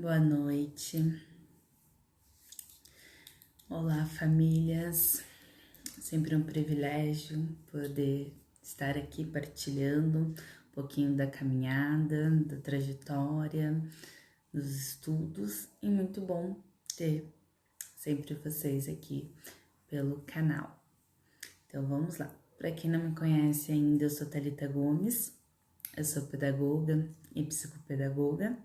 Boa noite. Olá, famílias. Sempre um privilégio poder estar aqui partilhando um pouquinho da caminhada, da trajetória, dos estudos e muito bom ter sempre vocês aqui pelo canal. Então vamos lá. Para quem não me conhece ainda, eu sou Thalita Gomes, eu sou pedagoga e psicopedagoga.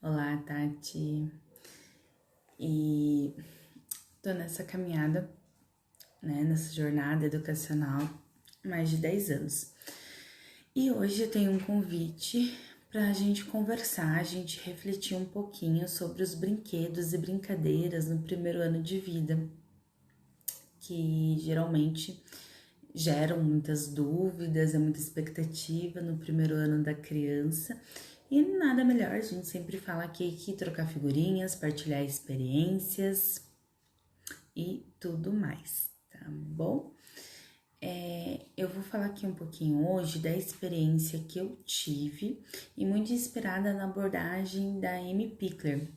Olá, Tati. E tô nessa caminhada, né, nessa jornada educacional há mais de 10 anos. E hoje eu tenho um convite para a gente conversar, a gente refletir um pouquinho sobre os brinquedos e brincadeiras no primeiro ano de vida, que geralmente geram muitas dúvidas, muita expectativa no primeiro ano da criança. E nada melhor, a gente sempre fala aqui que trocar figurinhas, partilhar experiências e tudo mais, tá bom? Eu vou falar aqui um pouquinho hoje da experiência que eu tive e muito inspirada na abordagem da Amy Pickler,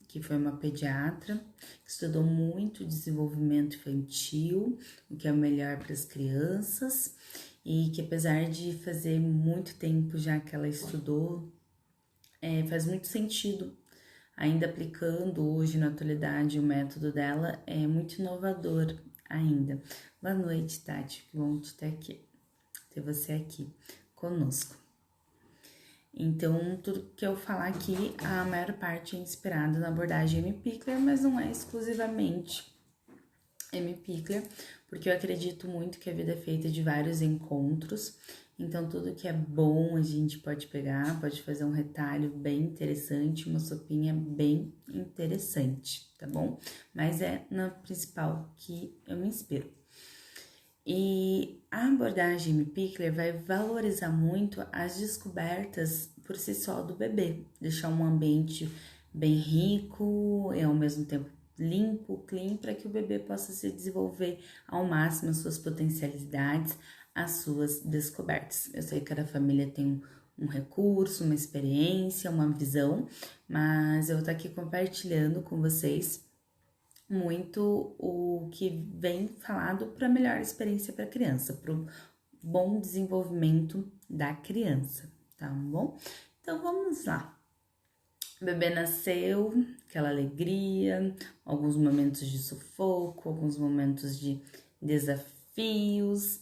que foi uma pediatra que estudou muito desenvolvimento infantil, o que é o melhor para as crianças, e que apesar de fazer muito tempo já que ela estudou, faz muito sentido. Ainda aplicando hoje na atualidade o método dela é muito inovador ainda. Boa noite, Tati, que bom te ter você aqui conosco. Então, tudo que eu falar aqui, a maior parte é inspirado na abordagem Amy Pickler, mas não é exclusivamente Amy Pickler, porque eu acredito muito que a vida é feita de vários encontros. Então, tudo que é bom a gente pode pegar, pode fazer um retalho bem interessante, uma sopinha bem interessante, tá bom? Mas é na principal que eu me inspiro. E a abordagem Amy Pickler vai valorizar muito as descobertas por si só do bebê, deixar um ambiente bem rico e ao mesmo tempo limpo, clean, para que o bebê possa se desenvolver ao máximo as suas potencialidades, as suas descobertas. Eu sei que cada família tem um recurso, uma experiência, uma visão, mas eu vou estar aqui compartilhando com vocês muito o que vem falado para melhor experiência para a criança, para o bom desenvolvimento da criança, tá bom? Então vamos lá. O bebê nasceu, aquela alegria, alguns momentos de sufoco, alguns momentos de desafios.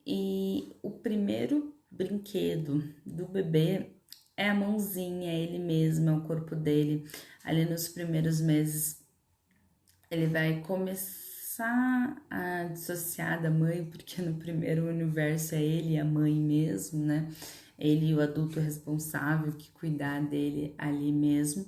E o primeiro brinquedo do bebê é a mãozinha, é ele mesmo, é o corpo dele. Ali nos primeiros meses, ele vai começar a dissociar da mãe, porque no primeiro universo é ele e a mãe mesmo, né? Ele e o adulto responsável que cuidar dele ali mesmo.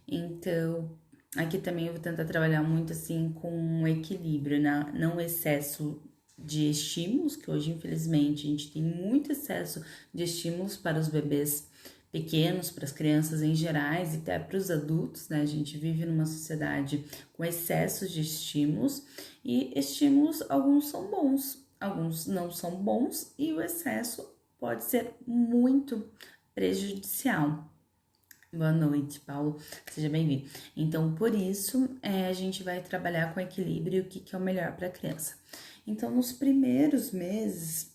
Então, aqui também eu vou tentar trabalhar muito assim com um equilíbrio, né? Não excesso de estímulos, que hoje infelizmente a gente tem muito excesso de estímulos para os bebês pequenos, para as crianças em gerais e até para os adultos, né? A gente vive numa sociedade com excessos de estímulos e estímulos, alguns são bons, alguns não são bons e o excesso pode ser muito prejudicial. Boa noite, Paulo. Seja bem-vindo. Então, por isso, a gente vai trabalhar com equilíbrio e o que é o melhor para a criança. Então, nos primeiros meses,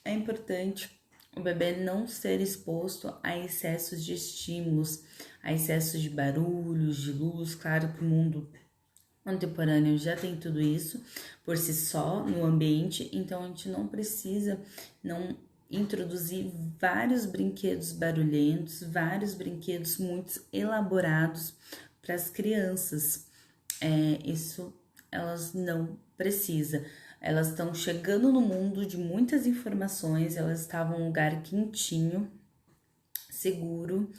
é importante o bebê não ser exposto a excessos de estímulos, a excessos de barulhos, de luz. Claro que o mundo contemporâneo já tem tudo isso por si só no ambiente, então a gente não precisa não introduzir vários brinquedos barulhentos, vários brinquedos muito elaborados para as crianças. Isso elas não precisam. Elas estão chegando no mundo de muitas informações, elas estavam em um lugar quentinho, seguro,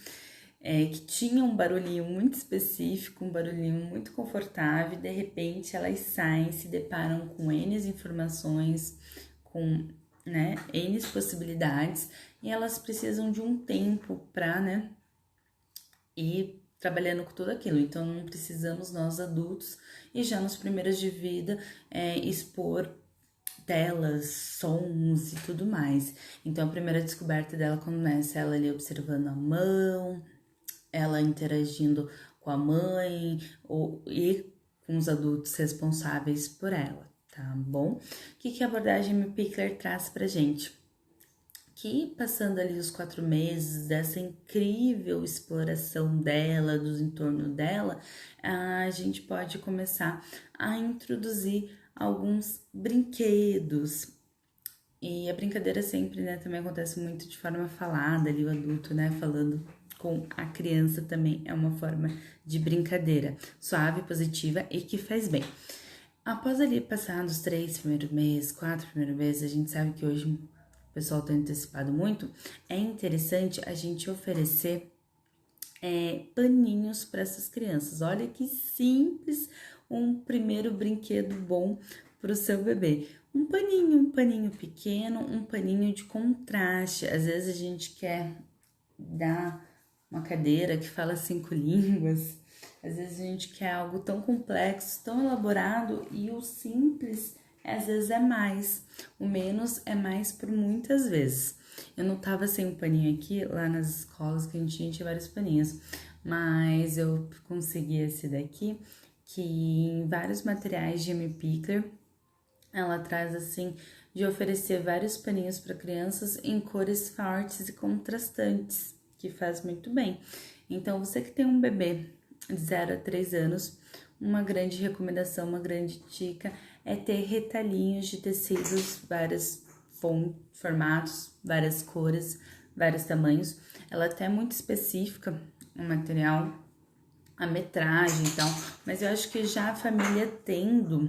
que tinha um barulhinho muito específico, um barulhinho muito confortável, e de repente elas saem, se deparam com N informações, com N possibilidades, e elas precisam de um tempo para ir trabalhando com tudo aquilo. Então não precisamos nós adultos e já nos primeiros de vida expor telas, sons e tudo mais. Então a primeira descoberta dela começa ela ali observando a mão, ela interagindo com a mãe e com os adultos responsáveis por ela, tá bom? O que a abordagem MPickler traz pra gente? Que passando ali os 4 meses dessa incrível exploração dela, do entorno dela, a gente pode começar a introduzir alguns brinquedos. E a brincadeira sempre, né, também acontece muito de forma falada, ali o adulto, né, falando com a criança também é uma forma de brincadeira, suave, positiva e que faz bem. Após ali passar dos 3 primeiros meses, 4 primeiros meses, a gente sabe que hoje o pessoal tem antecipado muito, é interessante a gente oferecer paninhos para essas crianças. Olha que simples, um primeiro brinquedo bom para o seu bebê. Um paninho pequeno, um paninho de contraste. Às vezes a gente quer dar uma cadeira que fala 5 línguas, às vezes a gente quer algo tão complexo, tão elaborado, e o simples às vezes é mais, o menos é mais por muitas vezes. Eu não tava sem um paninho aqui, lá nas escolas que a gente tinha vários paninhos, mas eu consegui esse daqui, que em vários materiais de MPickler, ela traz assim, de oferecer vários paninhos para crianças em cores fortes e contrastantes, que faz muito bem. Então, você que tem um bebê de 0 a 3 anos, uma grande recomendação, uma grande dica é ter retalhinhos de tecidos, vários formatos, várias cores, vários tamanhos. Ela até é muito específica, o material, a metragem e tal, mas eu acho que já a família tendo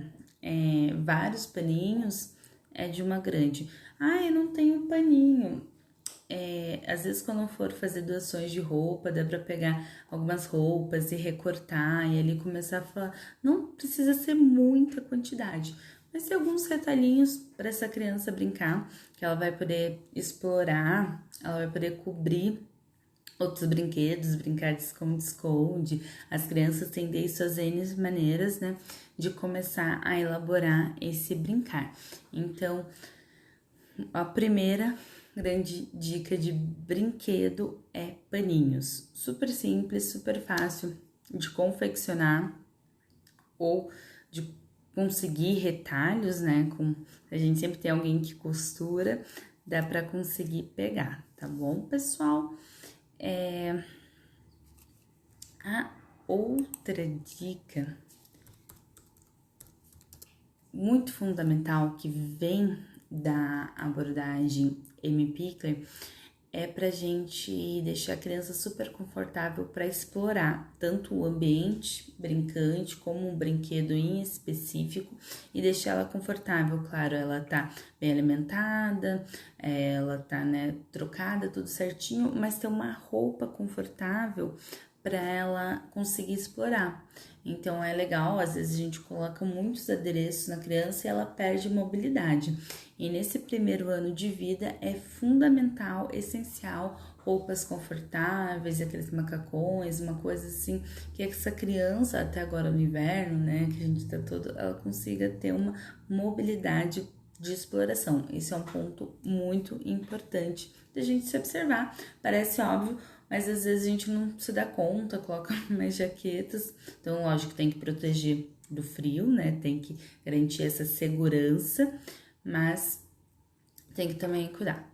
vários paninhos é de uma grande. Ah, eu não tenho paninho. Às vezes quando for fazer doações de roupa, dá pra pegar algumas roupas e recortar e ali começar a falar, não precisa ser muita quantidade, mas tem alguns retalhinhos para essa criança brincar, que ela vai poder explorar, ela vai poder cobrir outros brinquedos, brincar de esconde-esconde. As crianças têm daí suas N maneiras, né, de começar a elaborar esse brincar. Então, a primeira grande dica de brinquedo é paninhos. Super simples, super fácil de confeccionar ou de conseguir retalhos, né? A gente sempre tem alguém que costura, dá para conseguir pegar, tá bom, pessoal? A outra dica muito fundamental que vem da abordagem MPickler é pra gente deixar a criança super confortável para explorar tanto o ambiente brincante como um brinquedo em específico e deixar ela confortável. Claro, ela tá bem alimentada, ela tá, né, trocada, tudo certinho, mas ter uma roupa confortável para ela conseguir explorar. Então é legal, às vezes a gente coloca muitos adereços na criança e ela perde mobilidade. E nesse primeiro ano de vida é fundamental, essencial, roupas confortáveis, aqueles macacões, uma coisa assim, que essa criança, até agora no inverno, né, que a gente tá todo, ela consiga ter uma mobilidade de exploração. Esse é um ponto muito importante da gente se observar. Parece óbvio, mas às vezes a gente não se dá conta, coloca mais jaquetas. Então, lógico, tem que proteger do frio, né? Tem que garantir essa segurança, mas tem que também cuidar.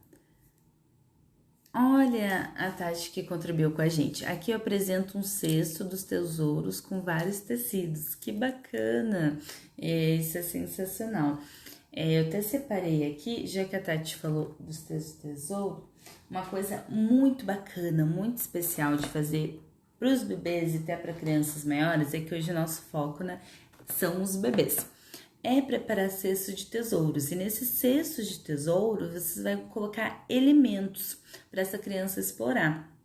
Olha a Tati que contribuiu com a gente. Aqui eu apresento um cesto dos tesouros com vários tecidos. Que bacana! Isso é sensacional. Eu até separei aqui, já que a Tati falou dos tesouros, uma coisa muito bacana, muito especial de fazer para os bebês e até para crianças maiores, é que hoje o nosso foco, né, são os bebês. É preparar cesto de tesouros, e nesses cestos de tesouro vocês vão colocar elementos para essa criança explorar.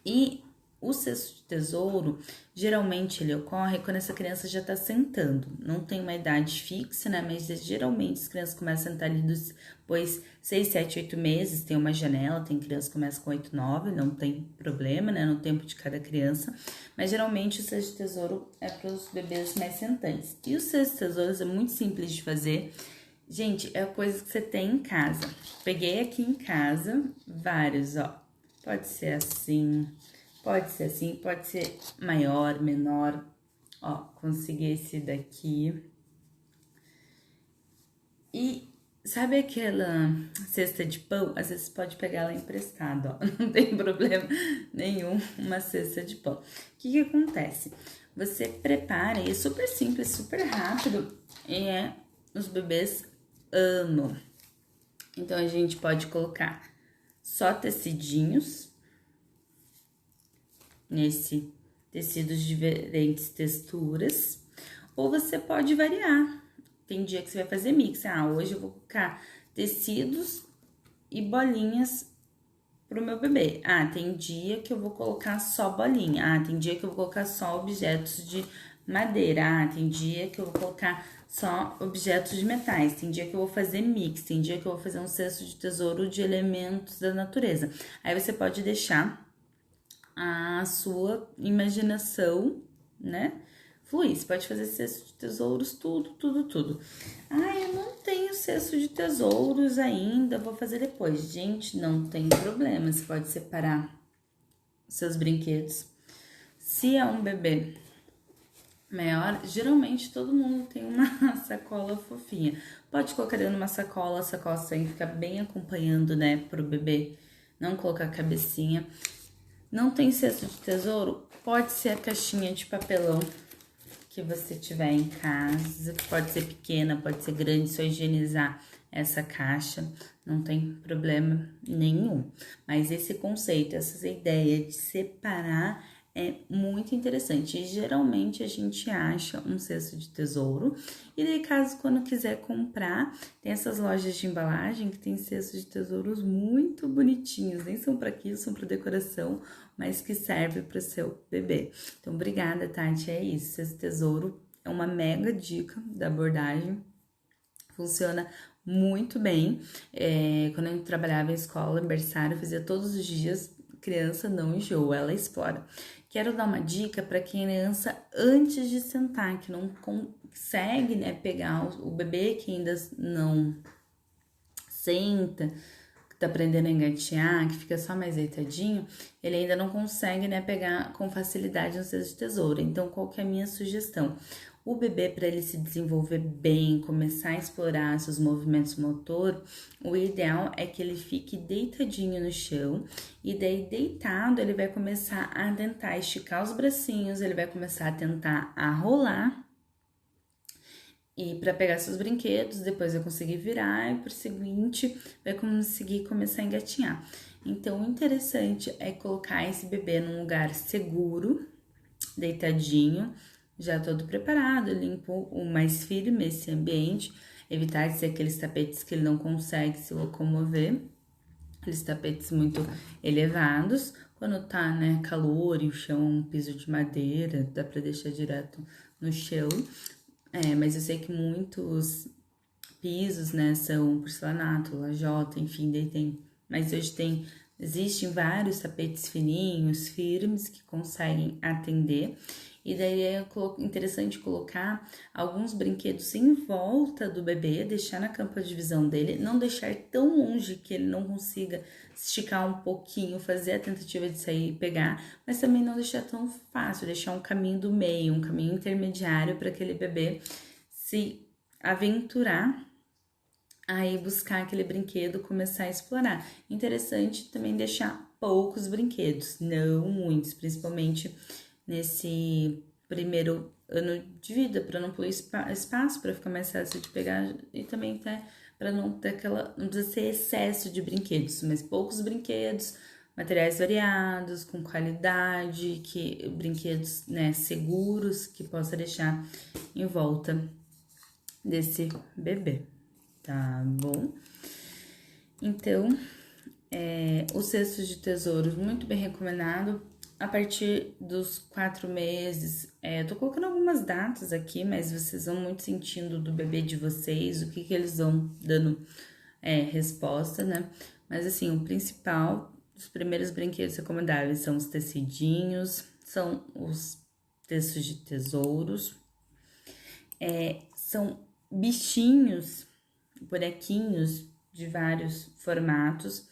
E o cesto de tesouro, geralmente ele ocorre quando essa criança já está sentando. Não tem uma idade fixa, né? Mas geralmente as crianças começam a sentar ali depois 6, 7, 8 meses. Tem uma janela, tem criança que começa com 8, 9, não tem problema, né? No tempo de cada criança. Mas geralmente o cesto de tesouro é para os bebês mais sentantes. E o cesto de tesouros é muito simples de fazer. Gente, é a coisa que você tem em casa. Peguei aqui em casa vários, ó. Pode ser assim, Pode ser assim, pode ser maior, menor. Ó, consegui esse daqui. E sabe aquela cesta de pão? Às vezes pode pegar ela emprestada, ó. Não tem problema nenhum, uma cesta de pão. O que acontece? Você prepara, e é super simples, super rápido, e os bebês amam. Então, a gente pode colocar só tecidinhos nesse tecidos de diferentes texturas, ou você pode variar. Tem dia que você vai fazer mix. Hoje eu vou colocar tecidos e bolinhas pro meu bebê. Tem dia que eu vou colocar só bolinha. Tem dia que eu vou colocar só objetos de madeira. Tem dia que eu vou colocar só objetos de metais. Tem dia que eu vou fazer mix. Tem dia que eu vou fazer um cesto de tesouro de elementos da natureza. Aí você pode deixar a sua imaginação, né? Fluir. Você pode fazer cesto de tesouros, tudo. Eu não tenho cesto de tesouros ainda, vou fazer depois. Gente, não tem problema, você pode separar seus brinquedos. Se é um bebê maior, geralmente todo mundo tem uma sacola fofinha. Pode colocar dentro de uma sacola, a sacola tem que ficar bem acompanhando, né, pro bebê não colocar a cabecinha. Não tem cesto de tesouro? Pode ser a caixinha de papelão que você tiver em casa, pode ser pequena, pode ser grande, só higienizar essa caixa, não tem problema nenhum. Mas esse conceito, essa ideia de separar é muito interessante. E geralmente a gente acha um cesto de tesouro, e daí caso quando quiser comprar, tem essas lojas de embalagem que tem cestos de tesouros muito bonitinhos, nem são para aquilo, são para decoração, mas que serve para o seu bebê. Então, obrigada, Tati, é isso. Cesto tesouro é uma mega dica da abordagem, funciona muito bem. Quando eu trabalhava em escola, em berçário, eu fazia todos os dias, criança não enjoa, ela explora. Quero dar uma dica para criança antes de sentar, que não consegue, né, pegar o bebê que ainda não senta, que tá aprendendo a engatear, que fica só mais deitadinho, ele ainda não consegue, né, pegar com facilidade no cesto de tesoura. Então, qual que é a minha sugestão? O bebê, para ele se desenvolver bem, começar a explorar seus movimentos motor, o ideal é que ele fique deitadinho no chão, e daí deitado ele vai começar a tentar esticar os bracinhos, ele vai começar a tentar rolar, e para pegar seus brinquedos, depois vai conseguir virar, e por seguinte vai conseguir começar a engatinhar. Então, o interessante é colocar esse bebê num lugar seguro, deitadinho, já todo preparado, limpo o mais firme esse ambiente, evitar de ser aqueles tapetes que ele não consegue se locomover, aqueles tapetes muito elevados. Quando tá, né, calor e o chão é um piso de madeira, dá pra deixar direto no chão. Mas eu sei que muitos pisos, né, são porcelanato, lajota, enfim, daí tem. Mas hoje existem vários tapetes fininhos, firmes, que conseguem atender. E daí é interessante colocar alguns brinquedos em volta do bebê, deixar na campa de visão dele, não deixar tão longe que ele não consiga esticar um pouquinho, fazer a tentativa de sair e pegar, mas também não deixar tão fácil, deixar um caminho do meio, um caminho intermediário para aquele bebê se aventurar aí buscar aquele brinquedo, começar a explorar. Interessante também deixar poucos brinquedos, não muitos, principalmente nesse primeiro ano de vida, para não poluir espaço, para ficar mais fácil de pegar, e também até para não ter não precisa ser excesso de brinquedos, mas poucos brinquedos, materiais variados, com qualidade, brinquedos, né, seguros, que possa deixar em volta desse bebê, tá bom? Então, os cestos de tesouros, muito bem recomendado. A partir dos 4 meses, eu tô colocando algumas datas aqui, mas vocês vão muito sentindo do bebê de vocês, o que eles vão dando resposta, né? Mas assim, o principal, os primeiros brinquedos recomendáveis são os tecidinhos, são os cestos de tesouros, são bichinhos, bonequinhos de vários formatos.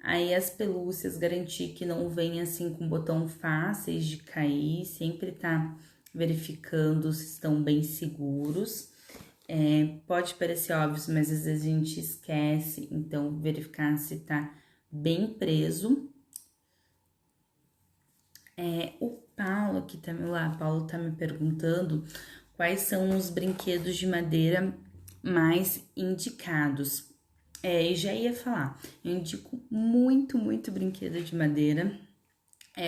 Aí as pelúcias, garantir que não vem assim com botão fáceis de cair, sempre tá verificando se estão bem seguros. Pode parecer óbvio, mas às vezes a gente esquece, então verificar se tá bem preso. O Paulo aqui tá lá, Paulo tá me perguntando quais são os brinquedos de madeira mais indicados. E já ia falar, eu indico muito, muito brinquedo de madeira.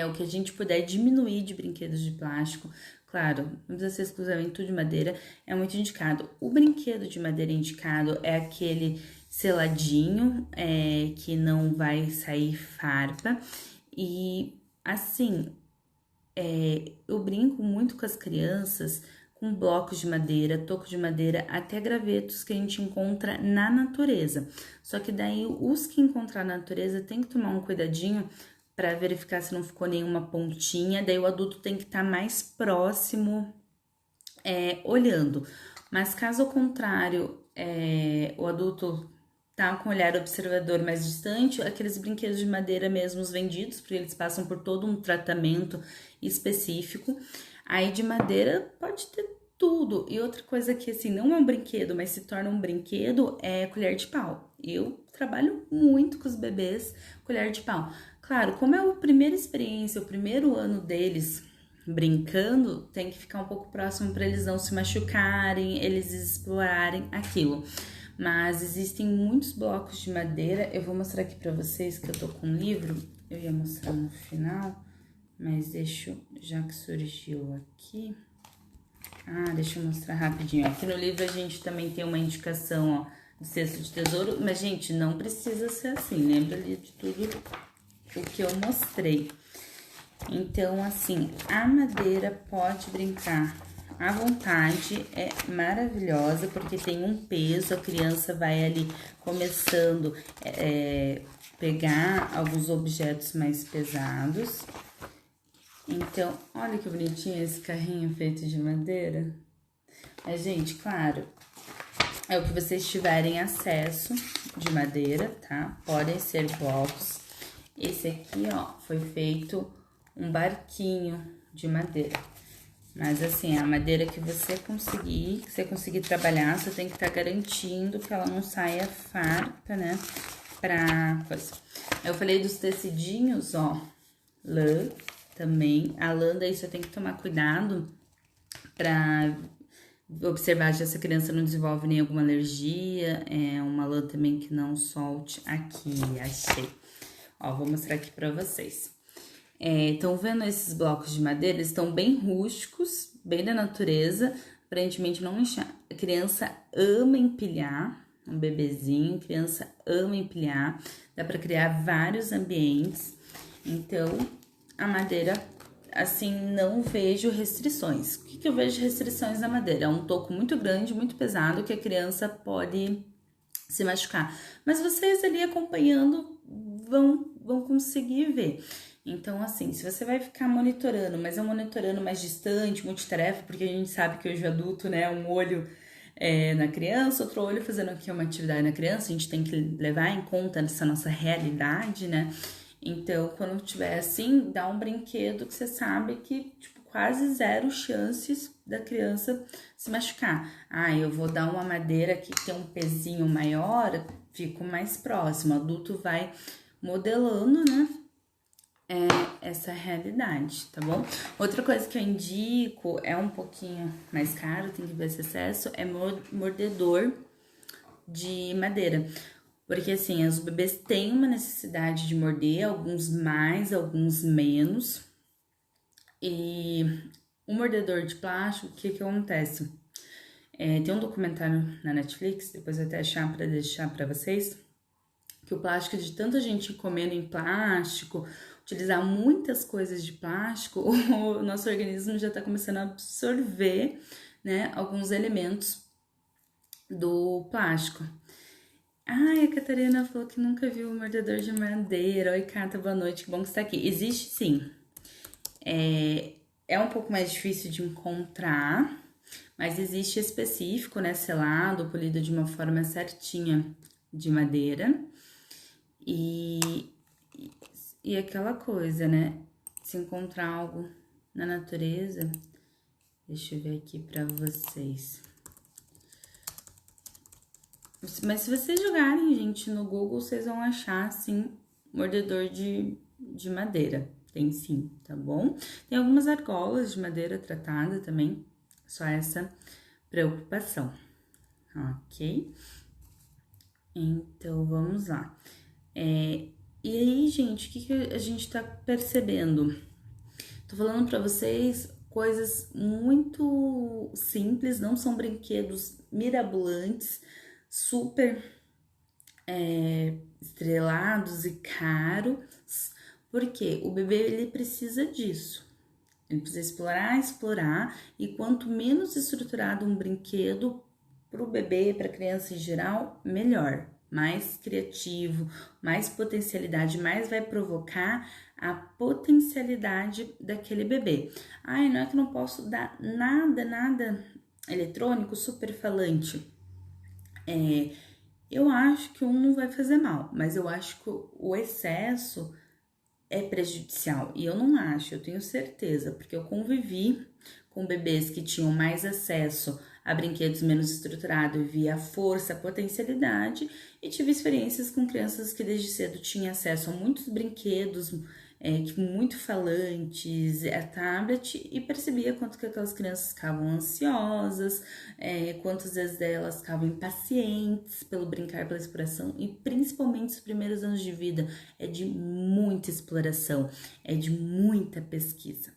O que a gente puder diminuir de brinquedos de plástico, claro, não precisa ser exclusivamente tudo de madeira, é muito indicado. O brinquedo de madeira indicado é aquele seladinho, que não vai sair farpa. E assim, eu brinco muito com as crianças com blocos de madeira, toco de madeira, até gravetos que a gente encontra na natureza. Só que daí os que encontrar na natureza tem que tomar um cuidadinho para verificar se não ficou nenhuma pontinha, daí o adulto tem que estar mais próximo, olhando. Mas caso ao contrário, o adulto tá com o olhar observador mais distante, aqueles brinquedos de madeira mesmo os vendidos, porque eles passam por todo um tratamento específico. Aí de madeira pode ter tudo. E outra coisa que assim não é um brinquedo, mas se torna um brinquedo é colher de pau. Eu trabalho muito com os bebês colher de pau. Claro, como é a primeira experiência, o primeiro ano deles brincando, tem que ficar um pouco próximo para eles não se machucarem, eles explorarem aquilo. Mas existem muitos blocos de madeira. Eu vou mostrar aqui para vocês que eu tô com um livro. Eu ia mostrar no final, mas já que surgiu aqui. Deixa eu mostrar rapidinho. Aqui no livro a gente também tem uma indicação, ó, do cesto de tesouro, mas gente, não precisa ser assim. Lembra ali de tudo o que eu mostrei. Então, assim, a madeira pode brincar à vontade, é maravilhosa, porque tem um peso, a criança vai ali começando pegar alguns objetos mais pesados. Então, olha que bonitinho esse carrinho feito de madeira. Mas, gente, claro, é o que vocês tiverem acesso de madeira, tá? Podem ser blocos. Esse aqui, ó, foi feito um barquinho de madeira. Mas assim, a madeira que você conseguir trabalhar, você tem que estar garantindo que ela não saia farpa, né? Pra coisa. Eu falei dos tecidinhos, ó, lã também. A lã daí você tem que tomar cuidado pra observar se essa criança não desenvolve nem alguma alergia. É uma lã também que não solte. Aqui, achei. Ó, vou mostrar aqui pra vocês. Estão vendo esses blocos de madeira? Eles estão bem rústicos, bem da natureza, aparentemente não manchar. A criança ama empilhar, um bebezinho, a criança ama empilhar, dá para criar vários ambientes. Então, a madeira, assim, não vejo restrições. O que eu vejo de restrições na madeira? É um toco muito grande, muito pesado, que a criança pode se machucar. Mas vocês ali acompanhando vão conseguir ver. Então, assim, se você vai ficar monitorando, mas é um monitorando mais distante, multitarefa, porque a gente sabe que hoje o adulto, né, um olho na criança, outro olho fazendo aqui uma atividade na criança, a gente tem que levar em conta essa nossa realidade, né? Então, quando tiver assim, dá um brinquedo que você sabe que, tipo, quase zero chances da criança se machucar. Eu vou dar uma madeira aqui que tem um pezinho maior, fico mais próximo. O adulto vai modelando, né? Essa realidade, tá bom? Outra coisa que eu indico, é um pouquinho mais caro, tem que ver esse acesso, é mordedor de madeira. Porque assim, os bebês têm uma necessidade de morder, alguns mais, alguns menos. E o mordedor de plástico, o que acontece? Tem um documentário na Netflix, depois eu até achar para deixar para vocês, que o plástico, de tanta gente comendo em plástico, utilizar muitas coisas de plástico, o nosso organismo já está começando a absorver, né, alguns elementos do plástico. A Catarina falou que nunca viu o mordedor de madeira. Oi, Cata, boa noite, que bom que você está aqui. Existe sim. É um pouco mais difícil de encontrar, mas existe específico, né, selado, polido de uma forma certinha de madeira. E E aquela coisa, né? Se encontrar algo na natureza, deixa eu ver aqui pra vocês. Mas se vocês jogarem, gente, no Google, vocês vão achar, assim, mordedor de madeira. Tem sim, tá bom? Tem algumas argolas de madeira tratada também, só essa preocupação, ok? Então, vamos lá. E aí, gente, o que a gente tá percebendo? Tô falando pra vocês coisas muito simples, não são brinquedos mirabolantes, super estrelados e caros, porque o bebê ele precisa disso. Ele precisa explorar, e quanto menos estruturado um brinquedo para o bebê, para a criança em geral, melhor. Mais criativo, mais potencialidade, mais vai provocar a potencialidade daquele bebê. Ai, não é que não posso dar nada eletrônico super falante. Eu acho que um não vai fazer mal, mas eu acho que o excesso é prejudicial. E eu não acho, eu tenho certeza, porque eu convivi com bebês que tinham mais acesso a brinquedos menos estruturados e via força, potencialidade, e tive experiências com crianças que desde cedo tinham acesso a muitos brinquedos, muito falantes, a tablet, e percebia quanto que aquelas crianças ficavam ansiosas, quantas vezes elas ficavam impacientes pelo brincar, pela exploração, e principalmente os primeiros anos de vida é de muita exploração, é de muita pesquisa.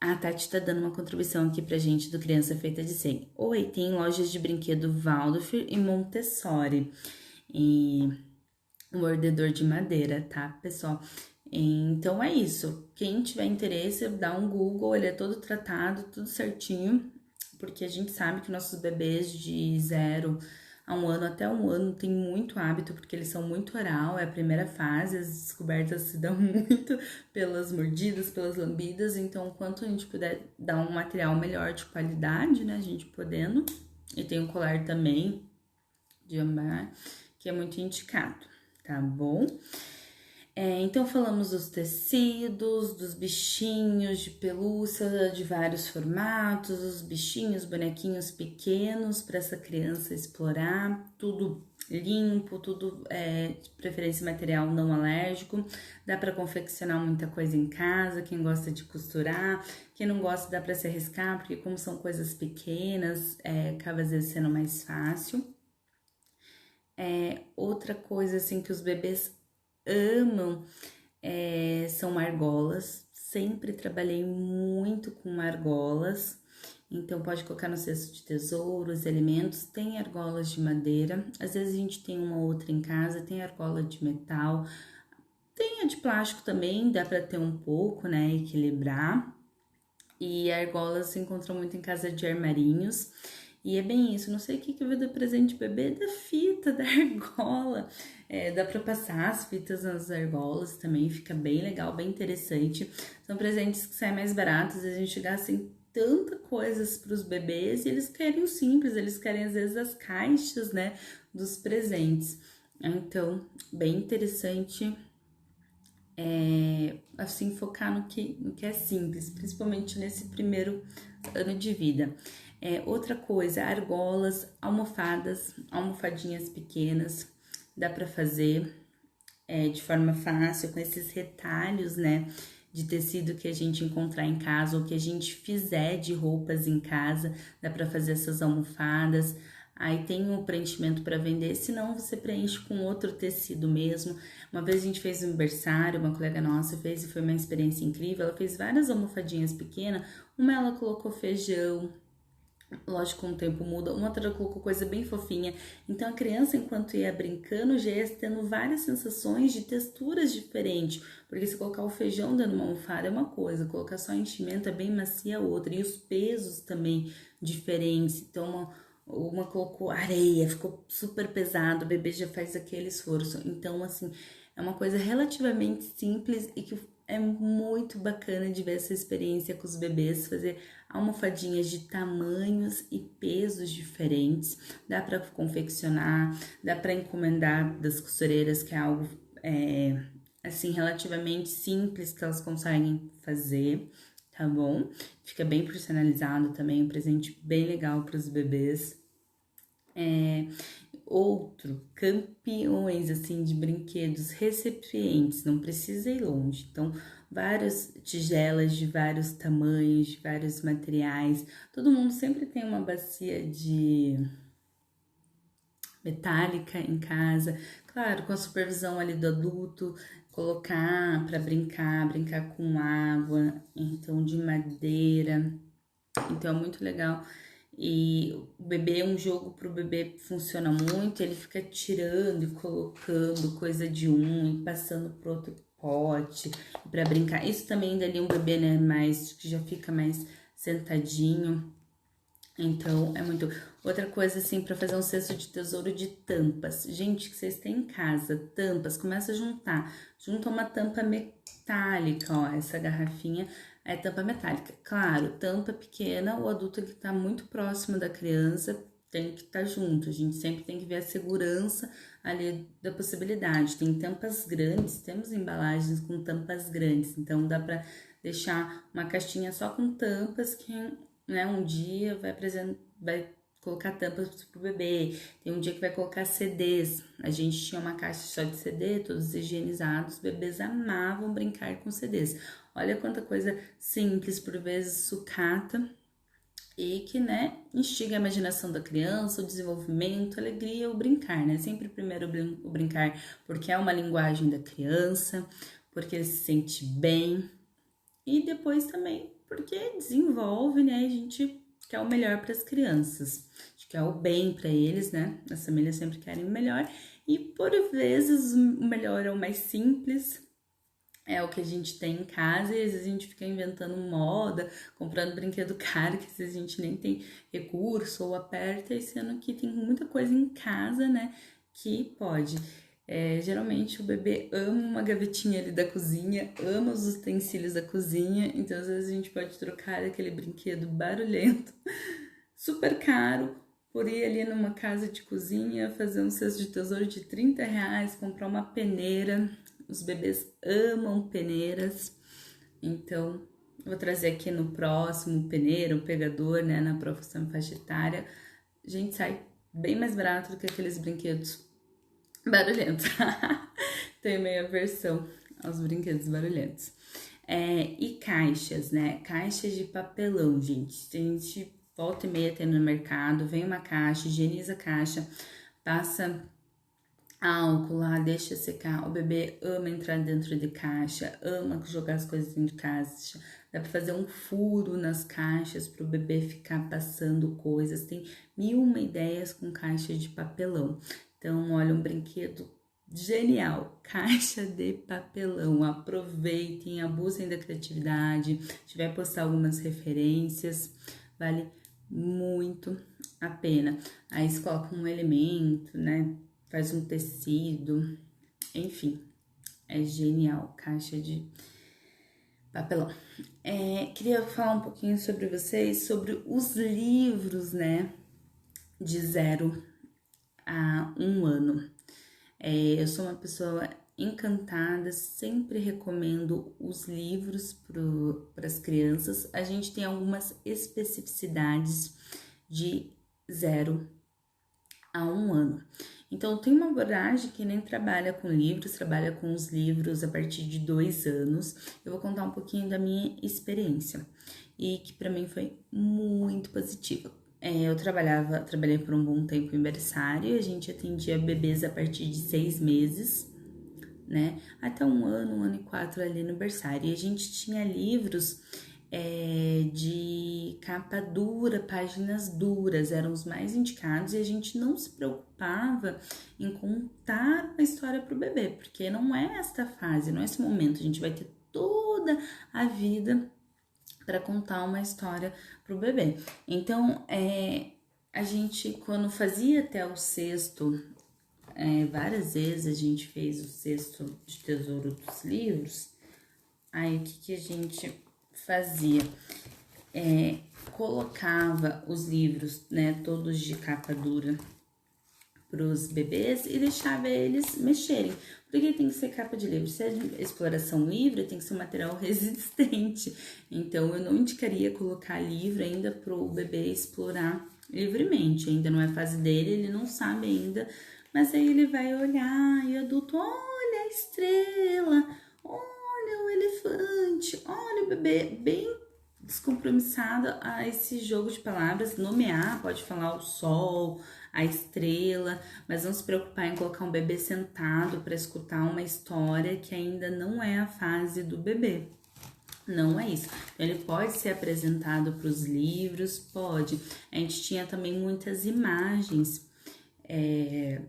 A Tati tá dando uma contribuição aqui pra gente do Criança Feita de 100. Oi, tem lojas de brinquedo Waldorf e Montessori. E mordedor de madeira, tá, pessoal? Então é isso. Quem tiver interesse, dá um Google, ele é todo tratado, tudo certinho, porque a gente sabe que nossos bebês de 0 a 1 ano até 1 ano tem muito hábito, porque eles são muito oral, é a primeira fase, as descobertas se dão muito pelas mordidas, pelas lambidas, então quanto a gente puder dar um material melhor de qualidade, né, a gente podendo, e tem um colar também de ambar, que é muito indicado, tá bom? Então, falamos dos tecidos, dos bichinhos de pelúcia de vários formatos, os bichinhos, bonequinhos pequenos para essa criança explorar, tudo limpo, tudo de preferência material não alérgico. Dá para confeccionar muita coisa em casa, quem gosta de costurar, quem não gosta dá para se arriscar, porque como são coisas pequenas, acaba às vezes sendo mais fácil. Outra coisa assim que os bebês amam são argolas. Sempre trabalhei muito com argolas. Então, pode colocar no cesto de tesouros, elementos. Tem argolas de madeira. Às vezes a gente tem uma outra em casa. Tem argola de metal. Tem a de plástico também. Dá para ter um pouco, né? Equilibrar. E argolas se encontram muito em casa de armarinhos. E é bem isso, não sei o que eu vou dar presente bebê, da fita, da argola. Dá pra passar as fitas nas argolas também, fica bem legal, bem interessante. São presentes que saem mais baratos, a gente gasta em tanta coisas pros bebês e eles querem o simples, eles querem às vezes as caixas, né, dos presentes. Então, bem interessante assim, focar no que é simples, principalmente nesse primeiro ano de vida. Outra coisa, argolas, almofadas, almofadinhas pequenas, dá para fazer de forma fácil, com esses retalhos, né, de tecido que a gente encontrar em casa ou que a gente fizer de roupas em casa, dá para fazer essas almofadas. Aí tem um preenchimento para vender, senão você preenche com outro tecido mesmo. Uma vez a gente fez um aniversário, uma colega nossa fez e foi uma experiência incrível. Ela fez várias almofadinhas pequenas, uma ela colocou feijão, lógico, com o tempo muda, uma outra colocou coisa bem fofinha. Então a criança, enquanto ia brincando, já ia tendo várias sensações de texturas diferentes. Porque se colocar o feijão dentro de uma almofada é uma coisa, colocar só enchimento é bem macia é outra. E os pesos também diferentes. Então uma colocou areia, ficou super pesado, o bebê já faz aquele esforço. Então, assim, é uma coisa relativamente simples e que é muito bacana de ver essa experiência com os bebês, fazer almofadinhas de tamanhos e pesos diferentes. Dá para confeccionar, dá para encomendar das costureiras, que é algo assim, relativamente simples que elas conseguem fazer, tá bom? Fica bem personalizado também, um presente bem legal para os bebês. Outro, campeões, assim, de brinquedos recipientes, não precisa ir longe. Então, várias tigelas de vários tamanhos, de vários materiais. Todo mundo sempre tem uma bacia de metálica em casa, claro, com a supervisão ali do adulto, colocar para brincar com água, então de madeira. Então é muito legal. E o bebê, um jogo pro bebê funciona muito, ele fica tirando e colocando coisa de um e passando pro outro pote para brincar. Isso também dali um bebê, né, mais que já fica mais sentadinho. Então, é muito. Outra coisa, assim, para fazer um cesto de tesouro de tampas. Gente, que vocês têm em casa, tampas, começa a juntar. Junta uma tampa metálica, ó, essa garrafinha é tampa metálica. Claro, tampa pequena, o adulto que tá muito próximo da criança tem que estar junto. A gente sempre tem que ver a segurança ali da possibilidade. Tem tampas grandes, temos embalagens com tampas grandes, então dá para deixar uma caixinha só com tampas que, né, um dia vai colocar tampas pro bebê, tem um dia que vai colocar CDs. A gente tinha uma caixa só de CD, todos higienizados, os bebês amavam brincar com CDs. Olha quanta coisa simples, por vezes sucata, e que, né, instiga a imaginação da criança, o desenvolvimento, a alegria, o brincar, né? Sempre primeiro o brincar, porque é uma linguagem da criança, porque ele se sente bem, e depois também porque desenvolve, né? A gente quer o melhor para as crianças, a gente quer o bem para eles, né? As famílias sempre querem o melhor e por vezes o melhor é o mais simples, é o que a gente tem em casa e às vezes a gente fica inventando moda, comprando brinquedo caro que às vezes a gente nem tem recurso ou aperta, e sendo que tem muita coisa em casa, né? Que pode. Geralmente o bebê ama uma gavetinha ali da cozinha, ama os utensílios da cozinha, então às vezes a gente pode trocar aquele brinquedo barulhento, super caro, por ir ali numa casa de cozinha, fazer um cesto de tesouro de R$ 30, comprar uma peneira. Os bebês amam peneiras, então eu vou trazer aqui no próximo peneira, o pegador, né, na próxima faixa etária. A gente sai bem mais barato do que aqueles brinquedos barulhentos. Tem meia versão aos brinquedos barulhentos. E caixas, né? Caixas de papelão, gente. A gente volta e meia tem no mercado, vem uma caixa, higieniza a caixa, passa álcool lá, deixa secar. O bebê ama entrar dentro de caixa, ama jogar as coisas dentro de caixa. Dá pra fazer um furo nas caixas pro bebê ficar passando coisas. Tem mil uma ideias com caixa de papelão. Então, olha, um brinquedo genial, caixa de papelão. Aproveitem, abusem da criatividade. A gente vai postar algumas referências, vale muito a pena. Aí você coloca um elemento, né? Faz um tecido, enfim, é genial, caixa de papelão. Queria falar um pouquinho sobre vocês, sobre os livros, né, de 0 a 1 ano. Eu sou uma pessoa encantada, sempre recomendo os livros para as crianças. A gente tem algumas especificidades de 0 a 1 ano. Então, tem uma abordagem que nem trabalha com livros, trabalha com os livros a partir de 2 anos. Eu vou contar um pouquinho da minha experiência e que para mim foi muito positiva. Eu trabalhei por um bom tempo em berçário, a gente atendia bebês a partir de 6 meses, né? Até 1 ano e 4 ali no berçário. E a gente tinha livros de capa dura, páginas duras, eram os mais indicados, e a gente não se preocupava em contar a história para o bebê, porque não é esta fase, não é esse momento, a gente vai ter toda a vida para contar uma história para o bebê. Então, a gente, quando fazia até o cesto, várias vezes a gente fez o cesto de tesouro dos livros, aí o que a gente fazia? Colocava os livros, né, todos de capa dura, pros bebês e deixava eles mexerem. Porque tem que ser capa de livro. Se é de exploração livre, tem que ser um material resistente. Então, eu não indicaria colocar livro ainda pro bebê explorar livremente. Ainda não é fase dele, ele não sabe ainda. Mas aí ele vai olhar e o adulto, olha a estrela, olha o elefante, olha o bebê, bem descompromissado a esse jogo de palavras, nomear, pode falar o sol, a estrela, mas não se preocupar em colocar um bebê sentado para escutar uma história que ainda não é a fase do bebê. Não é isso. Então, ele pode ser apresentado para os livros, pode. A gente tinha também muitas imagens,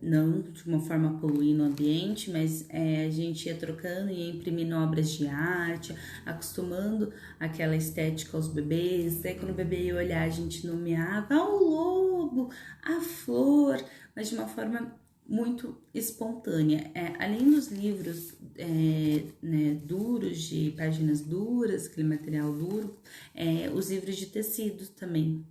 não de uma forma poluindo o ambiente, mas a gente ia trocando e ia imprimindo obras de arte, acostumando aquela estética aos bebês. Daí quando o bebê ia olhar, a gente nomeava o lobo, a flor, mas de uma forma muito espontânea. Além dos livros duros, de páginas duras, aquele material duro, os livros de tecidos também,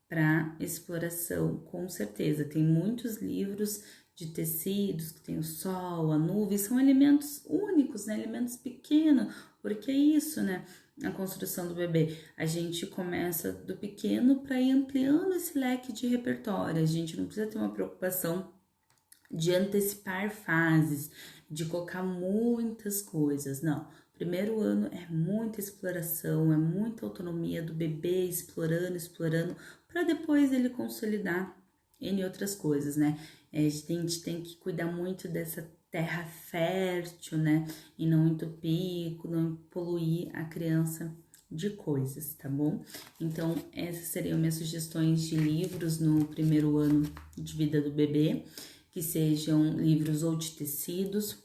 para exploração, com certeza. Tem muitos livros de tecidos que tem o sol, a nuvem, são elementos únicos, né? Elementos pequenos, porque é isso, né? A construção do bebê. A gente começa do pequeno para ir ampliando esse leque de repertório. A gente não precisa ter uma preocupação de antecipar fases, de colocar muitas coisas, não. Primeiro ano é muita exploração, é muita autonomia do bebê explorando, para depois ele consolidar em outras coisas, né? A gente tem que cuidar muito dessa terra fértil, né? E não entupir, não poluir a criança de coisas, tá bom? Então, essas seriam minhas sugestões de livros no primeiro ano de vida do bebê, que sejam livros ou de tecidos,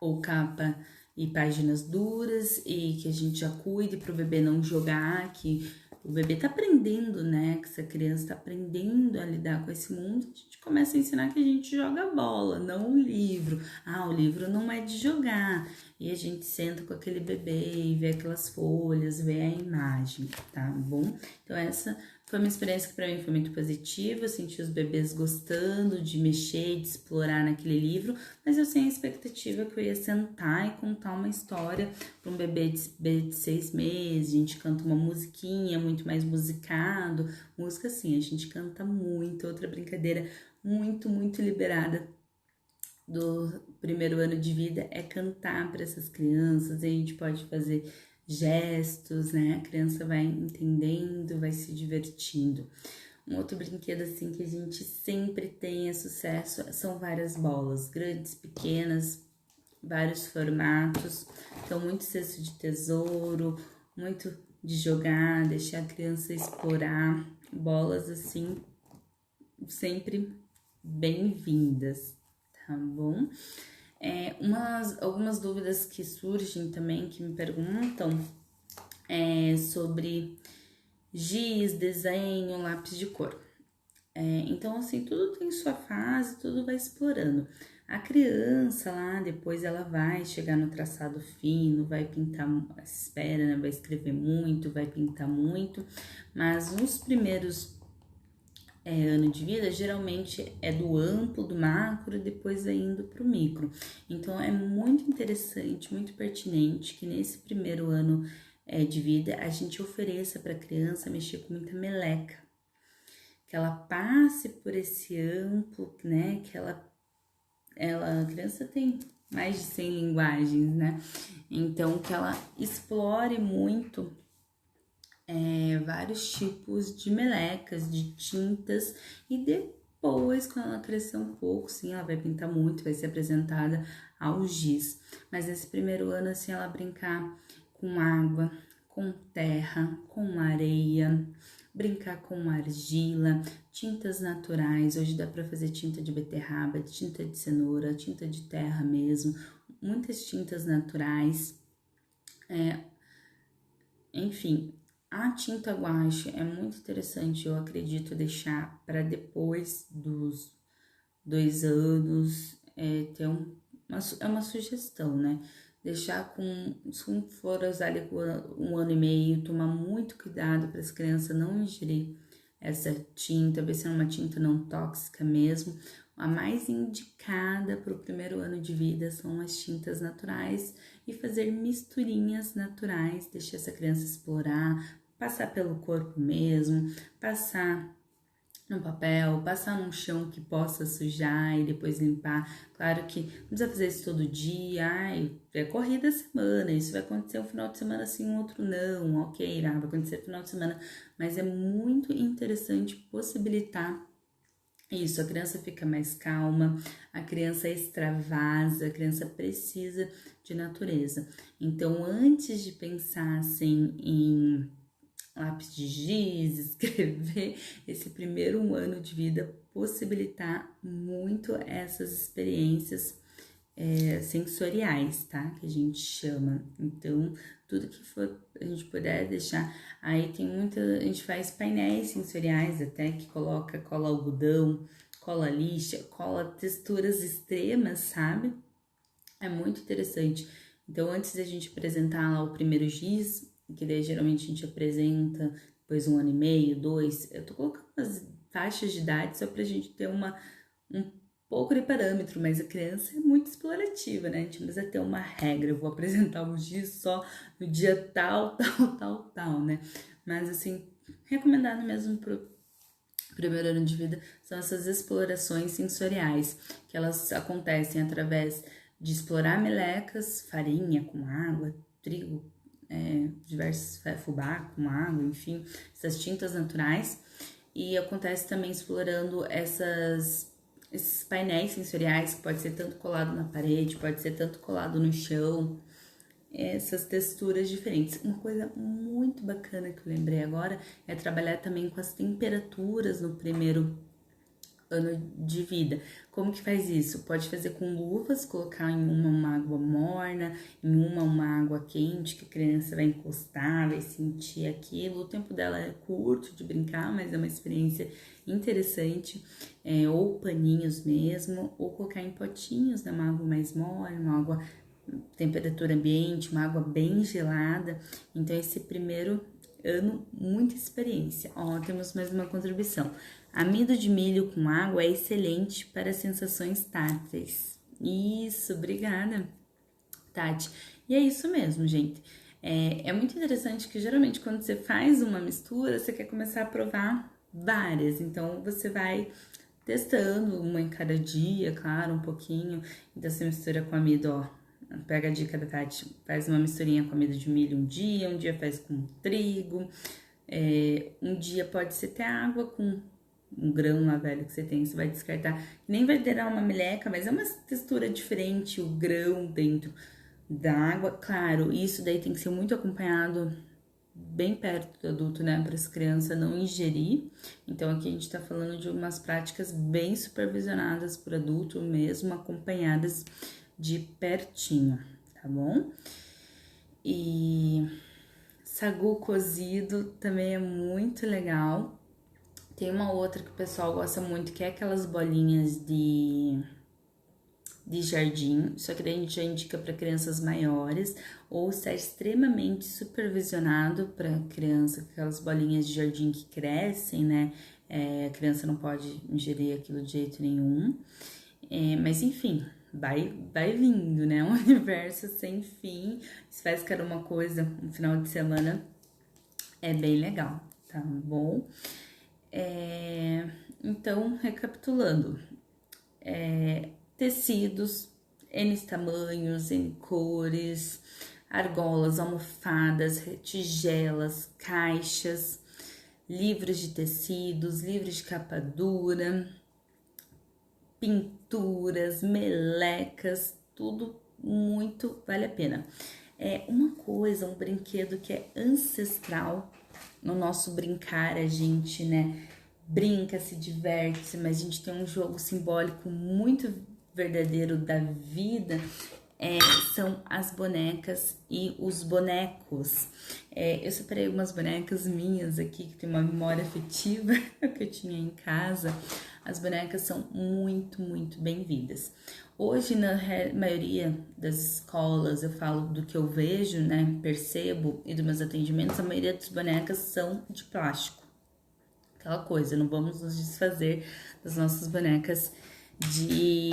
ou capa e páginas duras, e que a gente já cuide para o bebê não jogar, que o bebê tá aprendendo, né? Que essa criança tá aprendendo a lidar com esse mundo. A gente começa a ensinar que a gente joga bola, não o livro. O livro não é de jogar. E a gente senta com aquele bebê e vê aquelas folhas, vê a imagem, tá bom? Então essa foi uma experiência que para mim foi muito positiva. Eu senti os bebês gostando de mexer, de explorar naquele livro, mas eu sem a expectativa que eu ia sentar e contar uma história para um bebê de 6 meses. A gente canta uma musiquinha, muito mais musicado, música assim, a gente canta muito. Outra brincadeira muito, muito liberada do primeiro ano de vida é cantar para essas crianças. A gente pode fazer gestos, né? A criança vai entendendo, vai se divertindo. Um outro brinquedo assim que a gente sempre tem sucesso são várias bolas, grandes, pequenas, vários formatos. Então, muito cesto de tesouro, muito de jogar, deixar a criança explorar. Bolas assim, sempre bem-vindas, tá bom? Algumas dúvidas que surgem também, que me perguntam, sobre giz, desenho, lápis de cor. Então, assim, tudo tem sua fase, tudo vai explorando. A criança lá, depois ela vai chegar no traçado fino, vai pintar, espera, né? Vai escrever muito, vai pintar muito, mas nos primeiros ano de vida, geralmente é do amplo, do macro, e depois vai indo para o micro. Então, é muito interessante, muito pertinente que nesse primeiro ano de vida a gente ofereça para a criança mexer com muita meleca, que ela passe por esse amplo, né? Que a criança tem mais de 100 linguagens, né? Então, que ela explore muito vários tipos de melecas, de tintas, e depois, quando ela crescer um pouco, sim, ela vai pintar muito, vai ser apresentada ao giz. Mas nesse primeiro ano, assim, ela brincar com água, com terra, com areia, brincar com argila, tintas naturais. Hoje dá para fazer tinta de beterraba, tinta de cenoura, tinta de terra mesmo, muitas tintas naturais. Enfim, a tinta guache é muito interessante, eu acredito deixar para depois dos 2 anos, é uma sugestão, né? Deixar se for usar ali com 1 ano e meio, tomar muito cuidado para as crianças não ingerir essa tinta, ver se é uma tinta não tóxica mesmo, A mais indicada para o primeiro ano de vida são as tintas naturais e fazer misturinhas naturais, deixar essa criança explorar, passar pelo corpo mesmo, passar no papel, passar num chão que possa sujar e depois limpar. Claro que não precisa fazer isso todo dia, é corrida a semana, isso vai acontecer um final de semana sim, um outro não, ok, vai acontecer no final de semana, mas é muito interessante possibilitar isso, a criança fica mais calma, a criança extravasa, a criança precisa de natureza. Então, antes de pensar assim em lápis de giz, escrever, esse primeiro ano de vida possibilitar muito essas experiências sensoriais, tá? Que a gente chama. Então, tudo que for a gente puder deixar. Aí tem muita. A gente faz painéis sensoriais até que coloca cola algodão, cola lixa, cola texturas extremas, sabe? É muito interessante. Então, antes da gente apresentar lá o primeiro giz, que daí geralmente a gente apresenta depois 1 ano e meio, 2, eu tô colocando as faixas de idade só pra gente ter um pouco de parâmetro, mas a criança é muito explorativa, né? A gente precisa ter uma regra, eu vou apresentar o giz só no dia tal, tal, né? Mas assim, recomendado mesmo pro primeiro ano de vida são essas explorações sensoriais, que elas acontecem através de explorar melecas, farinha com água, trigo, diversos fubá com água, enfim, essas tintas naturais. E acontece também explorando esses painéis sensoriais, que pode ser tanto colado na parede, pode ser tanto colado no chão, essas texturas diferentes. Uma coisa muito bacana que eu lembrei agora é trabalhar também com as temperaturas no primeiro ano de vida. Como que faz isso? Pode fazer com luvas, colocar em uma água morna, em uma água quente, que a criança vai encostar, vai sentir aquilo. O tempo dela é curto de brincar, mas é uma experiência interessante. Ou paninhos mesmo, ou colocar em potinhos, né? Uma água mais morna, uma água temperatura ambiente, uma água bem gelada. Então, esse primeiro ano, muita experiência. Ó, temos mais uma contribuição. Amido de milho com água é excelente para sensações táteis. Isso, obrigada, Tati. E é isso mesmo, gente. É muito interessante que geralmente quando você faz uma mistura, você quer começar a provar várias. Então, você vai testando uma em cada dia, claro, um pouquinho. Então, você mistura com amido, ó. Pega a dica da Tati, faz uma misturinha com amido de milho um dia faz com trigo. Um dia pode ser até água com um grão lá velho que você tem, você vai descartar. Nem vai ter uma meleca, mas é uma textura diferente, o grão dentro da água. Claro, isso daí tem que ser muito acompanhado bem perto do adulto, né? Para as crianças não ingerir. Então, aqui a gente tá falando de umas práticas bem supervisionadas por adulto mesmo, acompanhadas de pertinho, tá bom? E sagu cozido também é muito legal. Tem uma outra que o pessoal gosta muito, que é aquelas bolinhas de jardim, só que daí a gente já indica para crianças maiores, ou está extremamente supervisionado para criança, aquelas bolinhas de jardim que crescem, né? A criança não pode ingerir aquilo de jeito nenhum. Mas enfim, vai vindo, né? Um universo sem fim. Se faz cada uma coisa no final de semana, é bem legal, tá bom? Então, recapitulando, tecidos, N tamanhos, N cores, argolas, almofadas, tigelas, caixas, livros de tecidos, livros de capa dura, pinturas, melecas, tudo muito vale a pena. Um brinquedo que é ancestral. No nosso brincar, a gente, né, brinca, se diverte, mas a gente tem um jogo simbólico muito verdadeiro da vida, são as bonecas e os bonecos. Eu separei algumas bonecas minhas aqui, que tem uma memória afetiva que eu tinha em casa. As bonecas são muito, muito bem-vindas. Hoje, na maioria das escolas, eu falo do que eu vejo, né, percebo, e dos meus atendimentos, a maioria das bonecas são de plástico. Aquela coisa, não vamos nos desfazer das nossas bonecas de,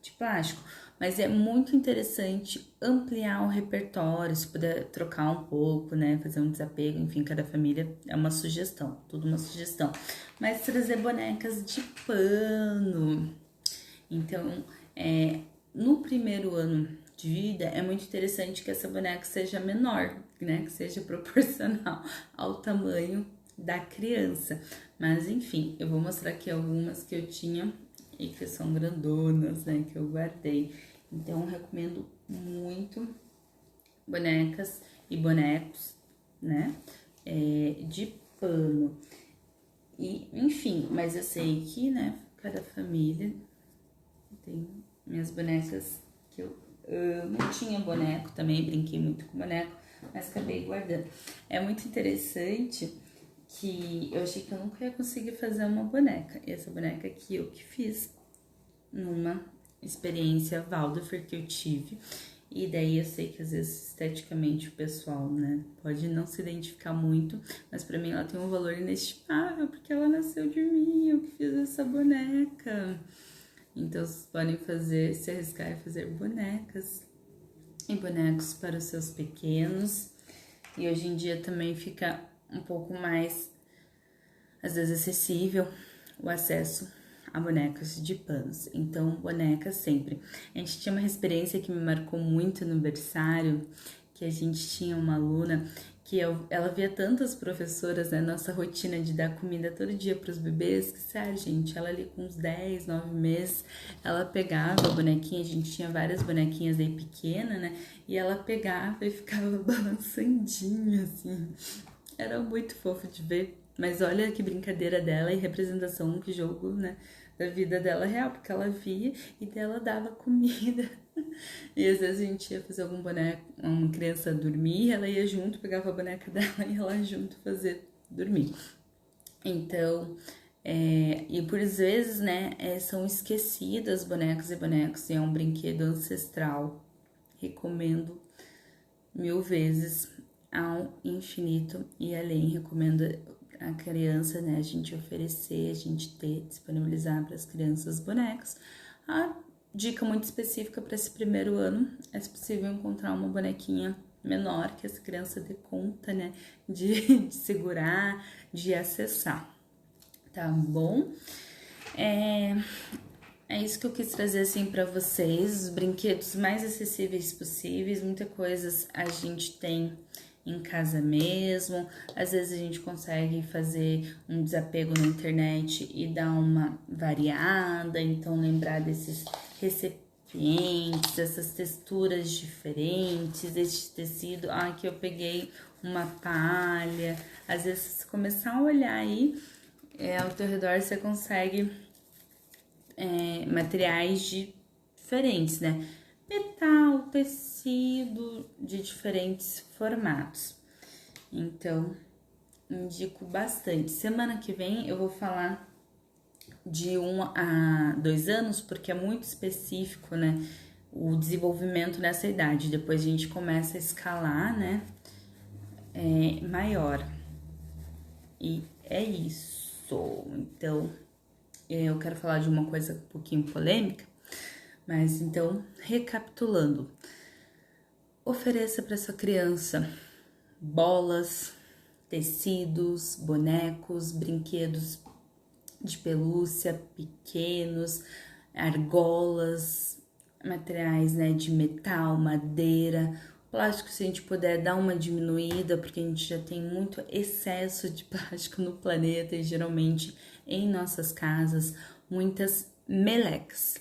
de plástico. Mas é muito interessante ampliar o repertório, se puder trocar um pouco, né? Fazer um desapego, enfim, cada família é uma sugestão, tudo uma sugestão. Mas trazer bonecas de pano. Então, no primeiro ano de vida, é muito interessante que essa boneca seja menor, né? Que seja proporcional ao tamanho da criança. Mas, enfim, eu vou mostrar aqui algumas que eu tinha e que são grandonas, né? Que eu guardei. Então, eu recomendo muito bonecas e bonecos, né? De pano. E, enfim, mas eu sei que, né? Cada família tem minhas bonecas que eu amo. Tinha boneco também, brinquei muito com boneco, mas acabei guardando. É muito interessante que eu achei que eu nunca ia conseguir fazer uma boneca. E essa boneca aqui eu que fiz numa experiência Waldorf que eu tive. E daí eu sei que às vezes esteticamente o pessoal, né, pode não se identificar muito, mas pra mim ela tem um valor inestimável, porque ela nasceu de mim, eu que fiz essa boneca. Então vocês podem se arriscar e fazer bonecas e bonecos para os seus pequenos. E hoje em dia também fica um pouco mais, às vezes, acessível o acesso a bonecas de panos. Então, bonecas sempre. A gente tinha uma experiência que me marcou muito no berçário, que a gente tinha uma aluna que ela via tantas professoras, né, nossa rotina de dar comida todo dia para os bebês, que sério, gente, ela ali com uns 10, 9 meses, ela pegava a bonequinha, a gente tinha várias bonequinhas aí pequena, né, e ela pegava e ficava balançandinha, assim, era muito fofo de ver, mas olha que brincadeira dela e representação, que jogo, né, da vida dela real, porque ela via e dela dava comida. E às vezes a gente ia fazer algum boneco, uma criança dormir, ela ia junto, pegava a boneca dela e ela junto fazer dormir. Então, e por vezes, né, são esquecidas bonecas e bonecos, e é um brinquedo ancestral. Recomendo 1000 vezes ao infinito e além. Recomendo a criança, né, a gente oferecer, a gente disponibilizar para as crianças bonecos. A dica muito específica para esse primeiro ano é, se possível, encontrar uma bonequinha menor que essa criança dê conta, né, de segurar, de acessar, tá bom? É isso que eu quis trazer assim para vocês, os brinquedos mais acessíveis possíveis. Muitas coisas a gente tem em casa mesmo, às vezes a gente consegue fazer um desapego na internet e dar uma variada, então lembrar desses recipientes, essas texturas diferentes, este tecido, que eu peguei uma palha. Às vezes, começar a olhar aí ao teu redor, você consegue materiais diferentes, né? Metal, tecido de diferentes formatos. Então, indico bastante. Semana que vem eu vou falar de 1 a 2 anos, porque é muito específico, né? O desenvolvimento nessa idade. Depois a gente começa a escalar, né? Maior. E é isso. Então, eu quero falar de uma coisa um pouquinho polêmica, mas então, recapitulando, ofereça para sua criança bolas, tecidos, bonecos, brinquedos de pelúcia pequenos, argolas, materiais, né, de metal, madeira, plástico, se a gente puder dar uma diminuída, porque a gente já tem muito excesso de plástico no planeta e geralmente em nossas casas, muitas melecas,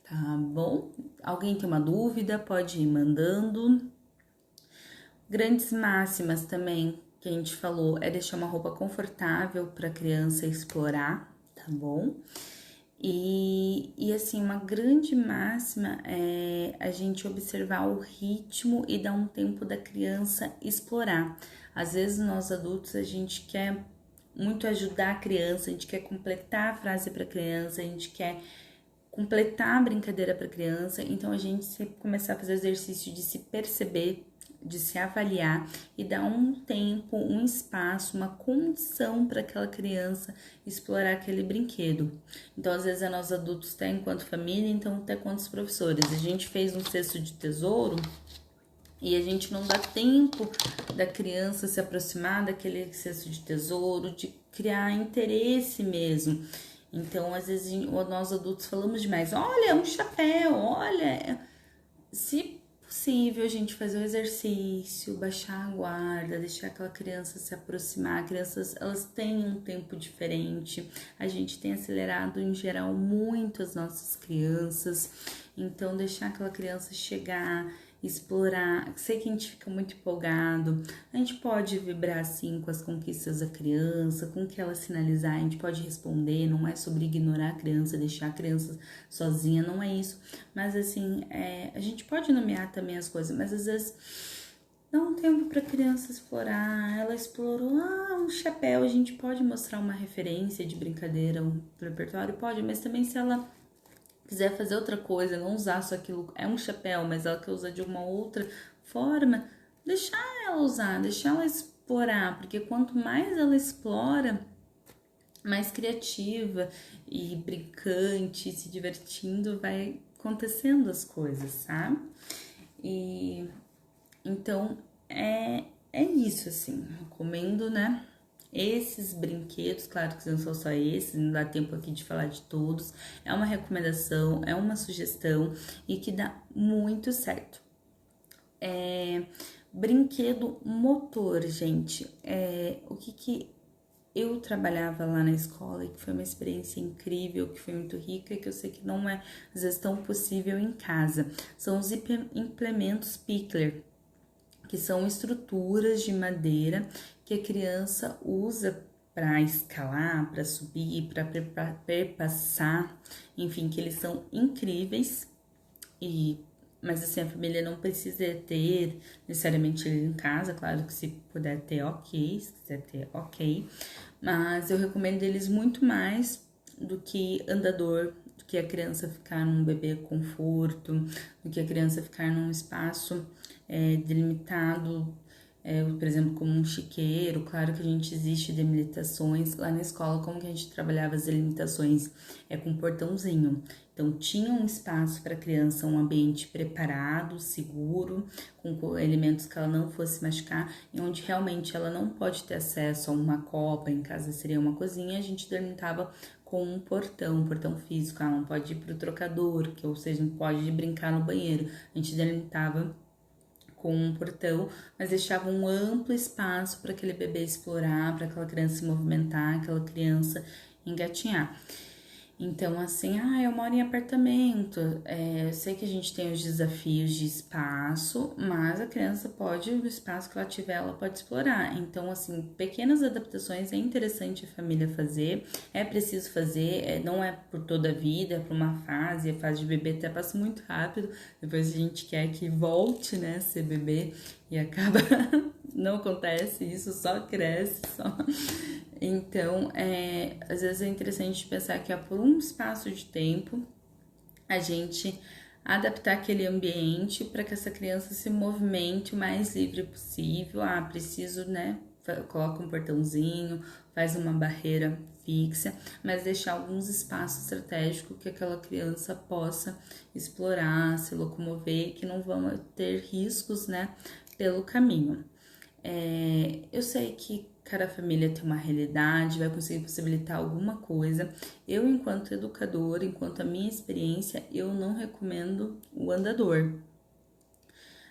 tá bom? Alguém tem uma dúvida, pode ir mandando. Grandes máximas também que a gente falou é deixar uma roupa confortável para a criança explorar, tá bom? E assim, uma grande máxima é a gente observar o ritmo e dar um tempo da criança explorar. Às vezes nós adultos a gente quer muito ajudar a criança, a gente quer completar a frase para a criança, a gente quer completar a brincadeira para a criança, então a gente sempre começar a fazer exercício de se perceber de se avaliar e dar um tempo, um espaço, uma condição para aquela criança explorar aquele brinquedo. Então, às vezes, nós adultos, até enquanto família, então até quanto os professores. A gente fez um cesto de tesouro e a gente não dá tempo da criança se aproximar daquele cesto de tesouro, de criar interesse mesmo. Então, às vezes, nós adultos falamos demais. Olha, um chapéu, olha. Se possível, a gente fazer o exercício, baixar a guarda, deixar aquela criança se aproximar. Crianças, elas têm um tempo diferente. A gente tem acelerado, em geral, muito as nossas crianças. Então, deixar aquela criança chegar, explorar. Sei que a gente fica muito empolgado. A gente pode vibrar, sim, com as conquistas da criança, com o que ela sinalizar. A gente pode responder. Não é sobre ignorar a criança, deixar a criança sozinha, não é isso. Mas, assim, a gente pode nomear também as coisas, mas às vezes dá um tempo para a criança explorar. Ela explorou, um chapéu. A gente pode mostrar uma referência de brincadeira do repertório? Pode, mas também se ela quiser fazer outra coisa, não usar só aquilo, é um chapéu, mas ela quer usar de uma outra forma, deixar ela usar, deixar ela explorar, porque quanto mais ela explora, mais criativa e brincante, se divertindo, vai acontecendo as coisas, sabe? E então é isso, assim, recomendo, né? Esses brinquedos, claro que não são só esses, não dá tempo aqui de falar de todos. É uma recomendação, é uma sugestão e que dá muito certo. Brinquedo motor, gente. O que eu trabalhava lá na escola e que foi uma experiência incrível, que foi muito rica e que eu sei que não é, às vezes, tão possível em casa. São os implementos Pickler, que são estruturas de madeira que a criança usa para escalar, para subir, para perpassar, enfim, que eles são incríveis. Mas assim, a família não precisa ter necessariamente ele em casa, claro que se puder ter, ok, se quiser ter, ok. Mas eu recomendo eles muito mais do que andador, do que a criança ficar num bebê conforto, do que a criança ficar num espaço delimitado, por exemplo, como um chiqueiro. Claro que a gente existe delimitações. Lá na escola, como que a gente trabalhava as delimitações? Com portãozinho. Então, tinha um espaço para a criança, um ambiente preparado, seguro, com elementos que ela não fosse machucar, e onde realmente ela não pode ter acesso a uma copa, em casa seria uma cozinha, a gente delimitava com um portão físico. Não pode ir para o trocador, ou seja, não pode brincar no banheiro. A gente delimitava com um portão, mas deixava um amplo espaço para aquele bebê explorar, para aquela criança se movimentar, aquela criança engatinhar. Então, assim, eu moro em apartamento, eu sei que a gente tem os desafios de espaço, mas a criança pode, no espaço que ela tiver, ela pode explorar. Então, assim, pequenas adaptações é interessante a família fazer, é preciso fazer, não é por toda a vida, é por uma fase, a fase de bebê até passa muito rápido, depois a gente quer que volte, né, a ser bebê e acaba, não acontece isso, só cresce, só... Então, às vezes é interessante pensar que por um espaço de tempo, a gente adaptar aquele ambiente para que essa criança se movimente o mais livre possível. Preciso, né? Coloca um portãozinho, faz uma barreira fixa, mas deixar alguns espaços estratégicos que aquela criança possa explorar, se locomover, que não vão ter riscos, né, pelo caminho. Eu sei que cada família tem uma realidade, vai conseguir possibilitar alguma coisa. Eu, enquanto educadora, enquanto a minha experiência, eu não recomendo o andador.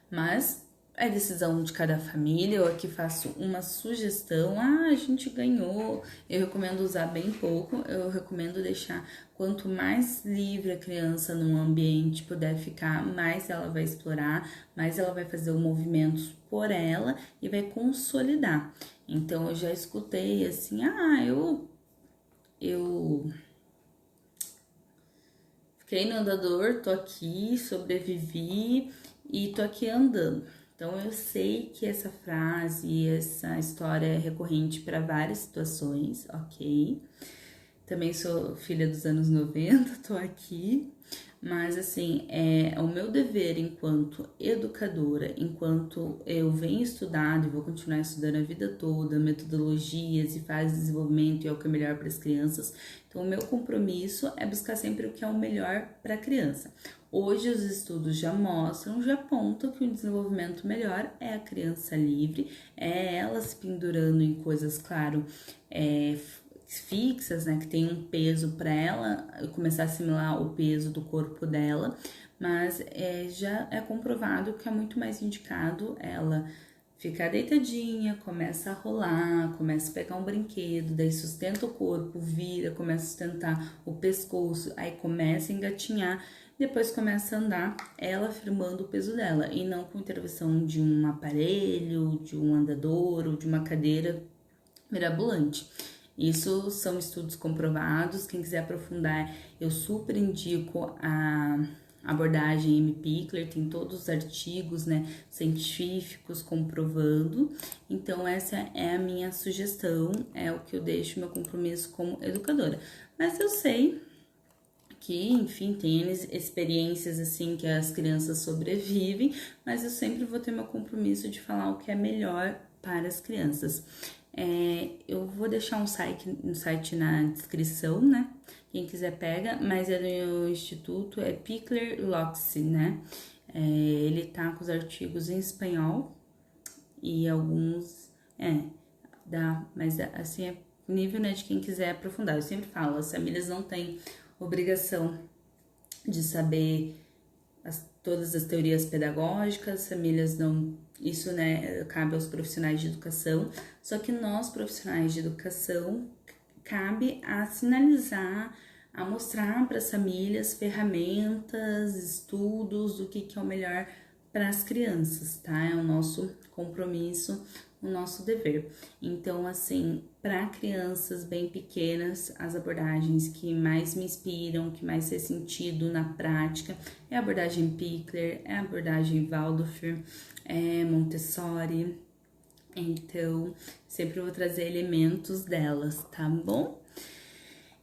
Mas é decisão de cada família. Eu aqui faço uma sugestão. A gente ganhou. Eu recomendo usar bem pouco. Eu recomendo deixar quanto mais livre a criança num ambiente puder ficar, mais ela vai explorar, mais ela vai fazer o movimento por ela e vai consolidar. Então, eu já escutei assim, eu fiquei no andador, tô aqui, sobrevivi e tô aqui andando. Então, eu sei que essa frase, essa história é recorrente para várias situações, ok? Também sou filha dos anos 90, tô aqui. Mas assim, é o meu dever enquanto educadora, enquanto eu venho estudado e vou continuar estudando a vida toda, metodologias e fases de desenvolvimento e é o que é melhor para as crianças. Então, o meu compromisso é buscar sempre o que é o melhor para a criança. Hoje os estudos já mostram, já apontam que o desenvolvimento melhor é a criança livre, é ela se pendurando em coisas, claro, fixas, né, que tem um peso para ela começar a assimilar o peso do corpo dela, mas já é comprovado que é muito mais indicado ela ficar deitadinha, começa a rolar, começa a pegar um brinquedo, daí sustenta o corpo, vira, começa a sustentar o pescoço, aí começa a engatinhar, depois começa a andar, ela firmando o peso dela, e não com intervenção de um aparelho, de um andador ou de uma cadeira mirabolante. Isso são estudos comprovados. Quem quiser aprofundar, eu super indico a abordagem M. Pichler, tem todos os artigos, né, científicos comprovando. Então, essa é a minha sugestão, é o que eu deixo meu compromisso como educadora. Mas eu sei que, enfim, tem experiências assim que as crianças sobrevivem, mas eu sempre vou ter meu compromisso de falar o que é melhor para as crianças. Eu vou deixar um site na descrição, né? Quem quiser pega, mas é do Instituto, é Pichler Loxi, né? Ele tá com os artigos em espanhol e alguns, mas assim é nível, né, de quem quiser aprofundar. Eu sempre falo, as famílias não têm obrigação de saber todas as teorias pedagógicas, famílias não, isso, né, cabe aos profissionais de educação, só que nós, profissionais de educação, cabe a sinalizar, a mostrar para as famílias ferramentas, estudos, do que é o melhor para as crianças, tá? É o nosso compromisso, o nosso dever. Então, assim, para crianças bem pequenas, as abordagens que mais me inspiram, que mais faz sentido na prática, é a abordagem Pichler, é a abordagem Waldorf, é Montessori. Então, sempre vou trazer elementos delas, tá bom?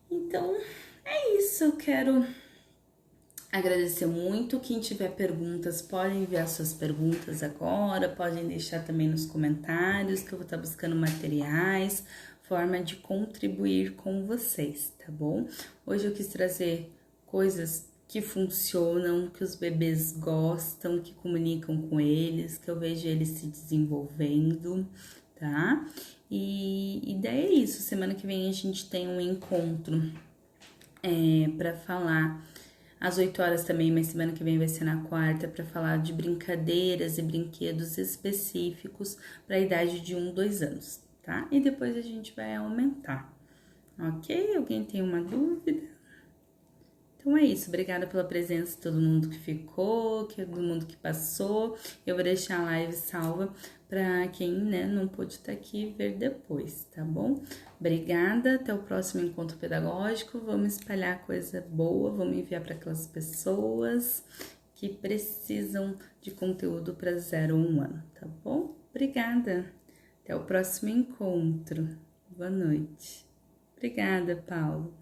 Então, é isso. Eu quero agradecer muito. Quem tiver perguntas, pode enviar suas perguntas agora, podem deixar também nos comentários, que eu vou estar buscando materiais, forma de contribuir com vocês, tá bom? Hoje eu quis trazer coisas que funcionam, que os bebês gostam, que comunicam com eles, que eu vejo eles se desenvolvendo, tá? E daí é isso. Semana que vem a gente tem um encontro para falar às 8 horas também, mas semana que vem vai ser na quarta, para falar de brincadeiras e brinquedos específicos para a idade de 1, 2 anos, tá? E depois a gente vai aumentar, ok? Alguém tem uma dúvida? Então é isso, obrigada pela presença de todo mundo que ficou, todo mundo que passou. Eu vou deixar a live salva para quem, né, não pôde estar aqui ver depois, tá bom? Obrigada, até o próximo encontro pedagógico. Vamos espalhar coisa boa, vamos enviar para aquelas pessoas que precisam de conteúdo para 0 a 1 ano, tá bom? Obrigada, até o próximo encontro. Boa noite. Obrigada, Paulo.